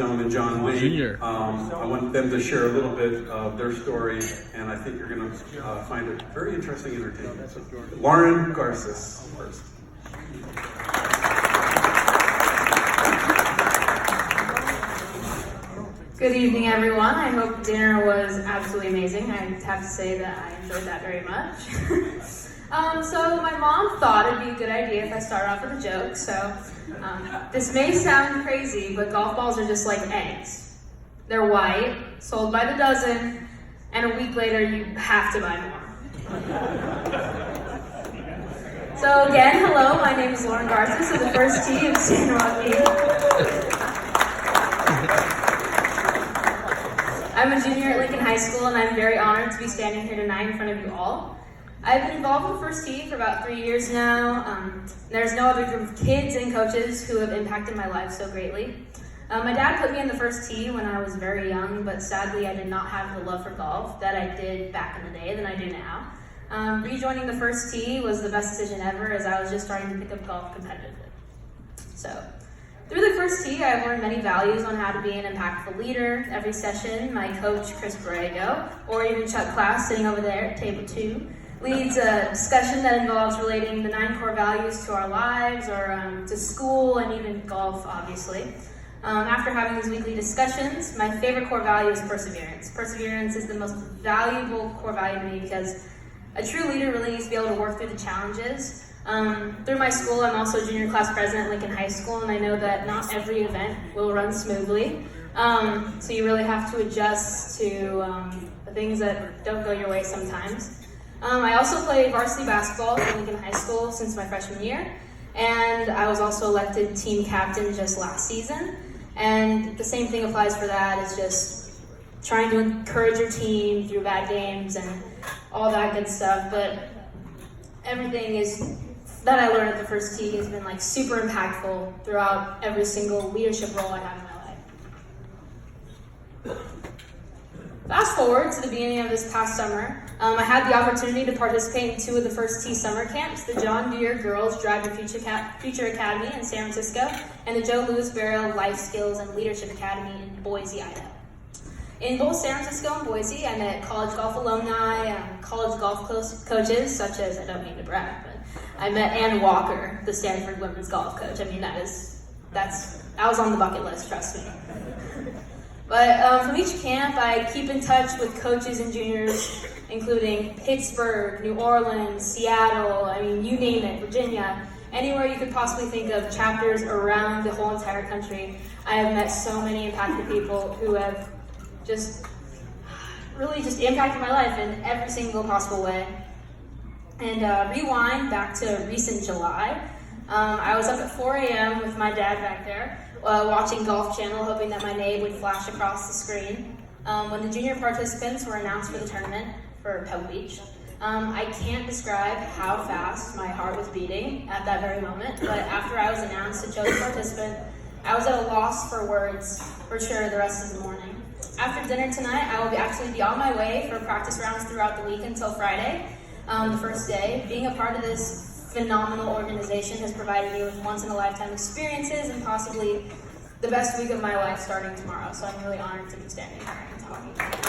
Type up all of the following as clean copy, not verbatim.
gentleman, John Lee. Junior. I want them to share a little bit of their story, and I think you're going to find it very interesting and entertaining. So, Lauren Garces first. Good evening, everyone. I hope dinner was absolutely amazing. I have to say that I enjoyed that very much. So my mom thought it'd be a good idea if I started off with a joke. So this may sound crazy, but golf balls are just like eggs. They're white, sold by the dozen, and a week later you have to buy more. So again, hello, my name is Lauren Garces of the first tee of San Joaquin. I'm a junior at Lincoln High School, and I'm very honored to be standing here tonight in front of you all. I've been involved with First Tee for about 3 years now. There's no other group of kids and coaches who have impacted my life so greatly. My dad put me in the First Tee when I was very young, but sadly I did not have the love for golf that I did back in the day than I do now. Rejoining the First Tee was the best decision ever, as I was just starting to pick up golf competitively. So, through the First Tee, I've learned many values on how to be an impactful leader. Every session, my coach, Chris Borrego, or even Chuck Class, sitting over there at table 2, leads a discussion that involves relating the 9 core values to our lives, or to school, and even golf, obviously. After having these weekly discussions, my favorite core value is perseverance. Perseverance is the most valuable core value to me because a true leader really needs to be able to work through the challenges. Through my school, I'm also junior class president at Lincoln High School, and I know that not every event will run smoothly. So you really have to adjust to the things that don't go your way sometimes. I also play varsity basketball at Lincoln High School since my freshman year, and I was also elected team captain just last season. And the same thing applies for that. It's just trying to encourage your team through bad games and all that good stuff. But everything that I learned at the First Tee has been like super impactful throughout every single leadership role I have in my life. Fast forward to the beginning of this past summer, I had the opportunity to participate in 2 of the First Tee summer camps, the John Deere Girls Drive Your Future Academy in San Francisco, and the Joe Louis Barrow Life Skills and Leadership Academy in Boise, Idaho. In both San Francisco and Boise, I met college golf alumni, college golf coaches, such as, I don't mean to brag, but I met Ann Walker, the Stanford women's golf coach. I mean, that was on the bucket list, trust me. But from each camp, I keep in touch with coaches and juniors, including Pittsburgh, New Orleans, Seattle, I mean, you name it, Virginia, anywhere you could possibly think of, chapters around the whole entire country. I have met so many impacted people who have really just impacted my life in every single possible way. And rewind back to recent July. I was up at 4 a.m. with my dad back there, watching Golf Channel, hoping that my name would flash across the screen. When the junior participants were announced for the tournament for Pebble Beach, I can't describe how fast my heart was beating at that very moment, but after I was announced a chosen participant, I was at a loss for words for sure the rest of the morning. After dinner tonight, I will actually be on my way for practice rounds throughout the week until Friday, the first day. Being a part of this phenomenal organization has provided me with once-in-a-lifetime experiences and possibly the best week of my life starting tomorrow. So I'm really honored to be standing here and talking about this.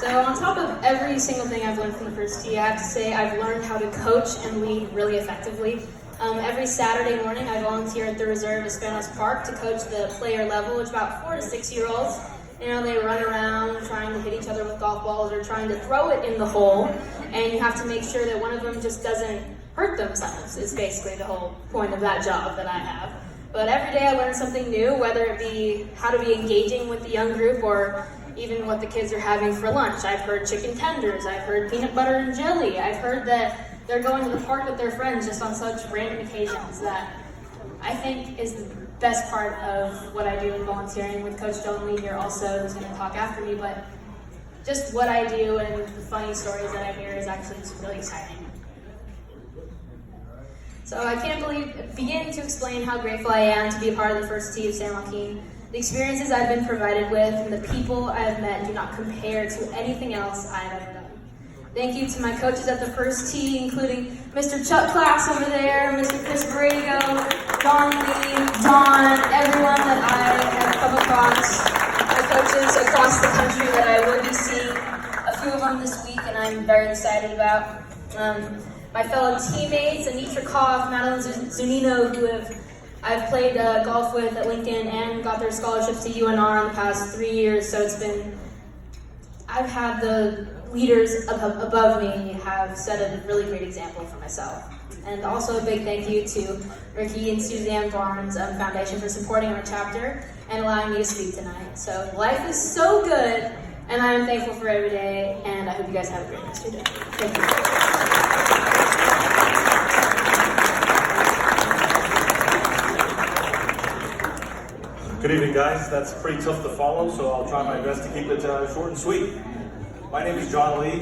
So on top of every single thing I've learned from the First Tee, I have to say I've learned how to coach and lead really effectively. Every Saturday morning, I volunteer at the Reserve at Spanos Park to coach the player level, which is about 4 to 6 year olds. You know, they run around trying to hit each other with golf balls or trying to throw it in the hole, and you have to make sure that one of them just doesn't hurt themselves, is basically the whole point of that job that I have. But every day I learn something new, whether it be how to be engaging with the young group or even what the kids are having for lunch. I've heard chicken tenders, I've heard peanut butter and jelly, I've heard that they're going to the park with their friends just on such random occasions that I think is the best part of what I do in volunteering with Coach John Lee here also, who's going to talk after me, but just what I do and the funny stories that I hear is actually just really exciting. So I can't begin to explain how grateful I am to be a part of the First Tee of San Joaquin. The experiences I've been provided with and the people I've met do not compare to anything else I've ever done. Thank you to my coaches at the first tee, including Mr. Chuck Class over there, Mr. Chris Borrego, Don Lee, Don, everyone that I have come across, my coaches across the country that I will be seeing, a few of them this week, and I'm very excited about. My fellow teammates, Anitra Koff, Madeline Zunino, who I've played golf with at Lincoln and got their scholarships to UNR in the past 3 years, so I've had the leaders above me have set a really great example for myself. And also a big thank you to Ricky and Suzanne Barnes Foundation for supporting our chapter and allowing me to speak tonight. So life is so good, and I am thankful for every day, and I hope you guys have a great rest of your day. Thank you. Good evening, guys. That's pretty tough to follow, so I'll try my best to keep it short and sweet. My name is John Lee.